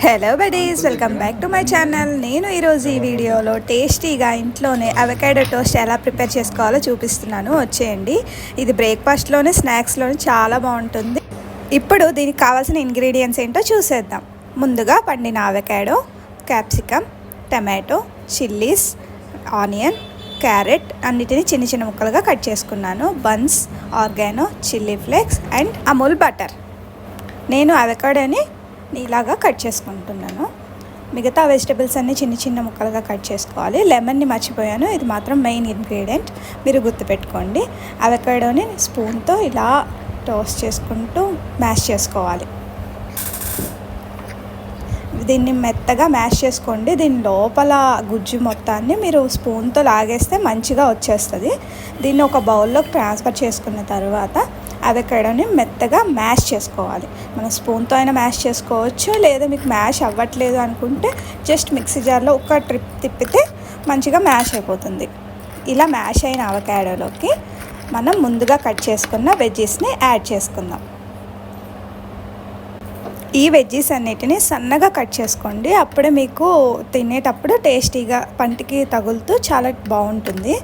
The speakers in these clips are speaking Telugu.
Hello buddies, welcome back to my channel. నేను ఈరోజు ఈ వీడియోలో టేస్టీగా ఇంట్లోనే అవకాడో టోస్ట్ ఎలా ప్రిపేర్ చేసుకోవాలో చూపిస్తున్నాను. వచ్చేయండి. ఇది బ్రేక్ఫాస్ట్లోనే స్నాక్స్లోనే చాలా బాగుంటుంది. ఇప్పుడు దీనికి కావాల్సిన ఇంగ్రీడియంట్స్ ఏంటో చూసేద్దాం. ముందుగా పండిన avocado, capsicum, tomato, chillies, onion, carrot అన్నిటిని చిన్న చిన్న ముక్కలుగా కట్ చేసుకున్నాను. Buns, oregano, chilli flakes and Amul butter. నేను అవకాడోని ఇలాగా కట్ చేసుకుంటున్నాను. మిగతా వెజిటబుల్స్ అన్నీ చిన్న చిన్న ముక్కలుగా కట్ చేసుకోవాలి. లెమన్ని మర్చిపోయాను, ఇది మాత్రం మెయిన్ ఇంగ్రీడియంట్, మీరు గుర్తుపెట్టుకోండి. అవకాడోని స్పూన్తో ఇలా టోస్ట్ చేసుకుంటూ మ్యాష్ చేసుకోవాలి. దీన్ని మెత్తగా మ్యాష్ చేసుకోండి. దీని లోపల గుజ్జు మొత్తాన్ని మీరు స్పూన్తో లాగేస్తే మంచిగా వచ్చేస్తుంది. దీన్ని ఒక బౌల్లోకి ట్రాన్స్ఫర్ చేసుకున్న తర్వాత అవకాడోని మెత్తగా మ్యాష్ చేసుకోవాలి. మనం స్పూన్తో అయినా మ్యాష్ చేసుకోవచ్చు, లేదా మీకు మ్యాష్ అవ్వట్లేదు అనుకుంటే జస్ట్ మిక్సీ జార్లో ఒక ట్రిప్ తిప్పితే మంచిగా మ్యాష్ అయిపోతుంది. ఇలా మ్యాష్ అయిన అవకాడోలోకి మనం ముందుగా కట్ చేసుకున్న వెజ్జీస్ని యాడ్ చేసుకుందాం. ఈ వెజ్జీస్ అన్నిటిని సన్నగా కట్ చేసుకోండి. అప్పుడే మీకు తినేటప్పుడు టేస్టీగా పంటికి తగులుతూ చాలా బాగుంటుంది.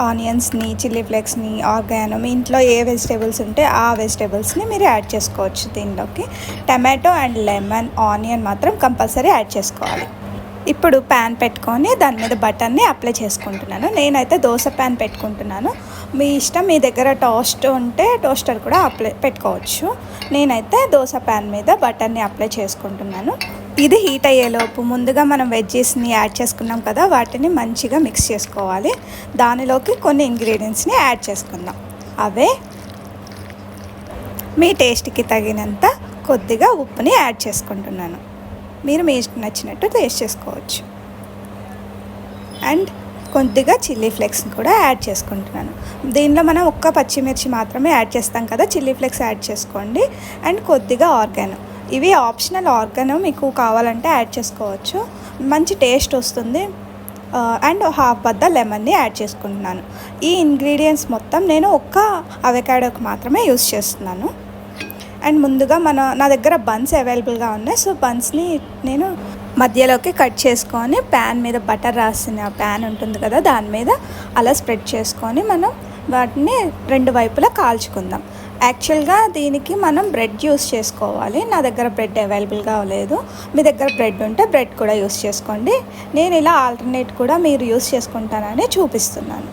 ఆనియన్స్ని, చిల్లీ ఫ్లేక్స్ని, ఆర్గానో, మీ ఇంట్లో ఏ వెజిటేబుల్స్ ఉంటే ఆ వెజిటేబుల్స్ని మీరు యాడ్ చేసుకోవచ్చు దీనిలోకి. టమాటో అండ్ లెమన్, ఆనియన్ మాత్రం కంపల్సరీ యాడ్ చేసుకోవాలి. ఇప్పుడు ప్యాన్ పెట్టుకొని దాని మీద బటర్ని అప్లై చేసుకుంటున్నాను. నేనైతే దోశ ప్యాన్ పెట్టుకుంటున్నాను. మీ ఇష్టం, మీ దగ్గర టోస్ట్ ఉంటే టోస్టర్ కూడా పెట్టుకోవచ్చు. నేనైతే దోశ ప్యాన్ మీద బటర్ని అప్లై చేసుకుంటున్నాను. ఇది హీట్ అయ్యేలోపు ముందుగా మనం వెజ్జీస్ని యాడ్ చేసుకున్నాం కదా, వాటిని మంచిగా మిక్స్ చేసుకోవాలి. దానిలోకి కొన్ని ఇంగ్రీడియంట్స్ని యాడ్ చేసుకుందాం. అవే మీ టేస్ట్కి తగినంత కొద్దిగా ఉప్పుని యాడ్ చేసుకుంటున్నాను. మీరు మీ నచ్చినట్టు టేస్ట్ చేసుకోవచ్చు. అండ్ కొద్దిగా చిల్లీ ఫ్లేక్స్ని కూడా యాడ్ చేసుకుంటున్నాను. దీనిలో మనం ఒక్క పచ్చిమిర్చి మాత్రమే యాడ్ చేస్తాం కదా, చిల్లీ ఫ్లేక్స్ యాడ్ చేసుకోండి. అండ్ కొద్దిగా ఆర్గానో, ఇవి ఆప్షనల్. ఆర్గానో మీకు కావాలంటే యాడ్ చేసుకోవచ్చు, మంచి టేస్ట్ వస్తుంది. అండ్ హాఫ్ బద్ద లెమన్ని యాడ్ చేసుకుంటున్నాను. ఈ ఇంగ్రీడియంట్స్ మొత్తం నేను ఒక్క అవకాడోకి మాత్రమే యూస్ చేస్తున్నాను. అండ్ ముందుగా నా దగ్గర బన్స్ అవైలబుల్గా ఉన్నాయి. సో బన్స్ని నేను మధ్యలోకి కట్ చేసుకొని ప్యాన్ మీద బటర్ రాసిన ప్యాన్ ఉంటుంది కదా, దాని మీద అలా స్ప్రెడ్ చేసుకొని మనం వాటిని రెండు వైపులా కాల్చుకుందాం. యాక్చువల్గా దీనికి మనం బ్రెడ్ యూస్ చేసుకోవాలి. నా దగ్గర బ్రెడ్ అవైలబుల్గా లేదు. మీ దగ్గర బ్రెడ్ ఉంటే బ్రెడ్ కూడా యూస్ చేసుకోండి. నేను ఇలా ఆల్టర్నేట్ కూడా మీరు యూస్ చేసుకుంటానని చూపిస్తున్నాను.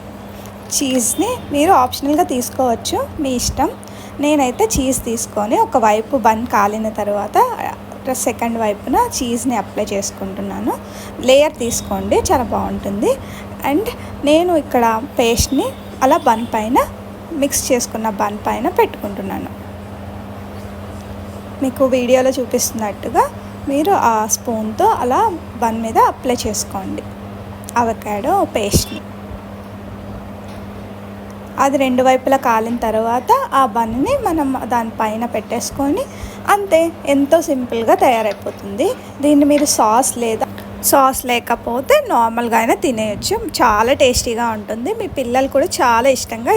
చీజ్ని మీరు ఆప్షనల్గా తీసుకోవచ్చు, మీ ఇష్టం. నేనైతే చీజ్ తీసుకొని ఒకవైపు బన్ కాలిన తర్వాత సెకండ్ వైపున చీజ్ని అప్లై చేసుకుంటున్నాను. లేయర్ తీసుకోండి, చాలా బాగుంటుంది. అండ్ నేను ఇక్కడ పేస్ట్ని అలా బన్ పైన, మిక్స్ చేసుకున్న బన్ పైన పెట్టుకుంటున్నాను. మీకు వీడియోలో చూపిస్తున్నట్టుగా మీరు ఆ స్పూన్తో అలా బన్ మీద అప్లై చేసుకోండి అవకాడో పేస్ట్ని. అది రెండు వైపులా కాలిన తర్వాత ఆ బన్ని మనం దానిపైన పెట్టేసుకొని అంతే, ఎంతో సింపుల్గా తయారైపోతుంది. దీన్ని మీరు సాస్ లేకపోతే నార్మల్గా అయినా తినేయచ్చు. చాలా టేస్టీగా ఉంటుంది. మీ పిల్లలు కూడా చాలా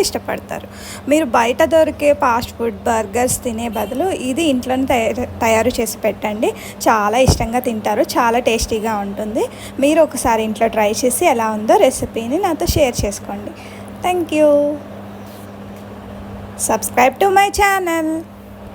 ఇష్టపడతారు. మీరు బయట దొరికే ఫాస్ట్ ఫుడ్, బర్గర్స్ తినే బదులు ఇది ఇంట్లోనే తయారు చేసి పెట్టండి. చాలా ఇష్టంగా తింటారు, చాలా టేస్టీగా ఉంటుంది. మీరు ఒకసారి ఇంట్లో ట్రై చేసి ఎలా ఉందో రెసిపీని నాతో షేర్ చేసుకోండి. Thank you. Subscribe to my channel.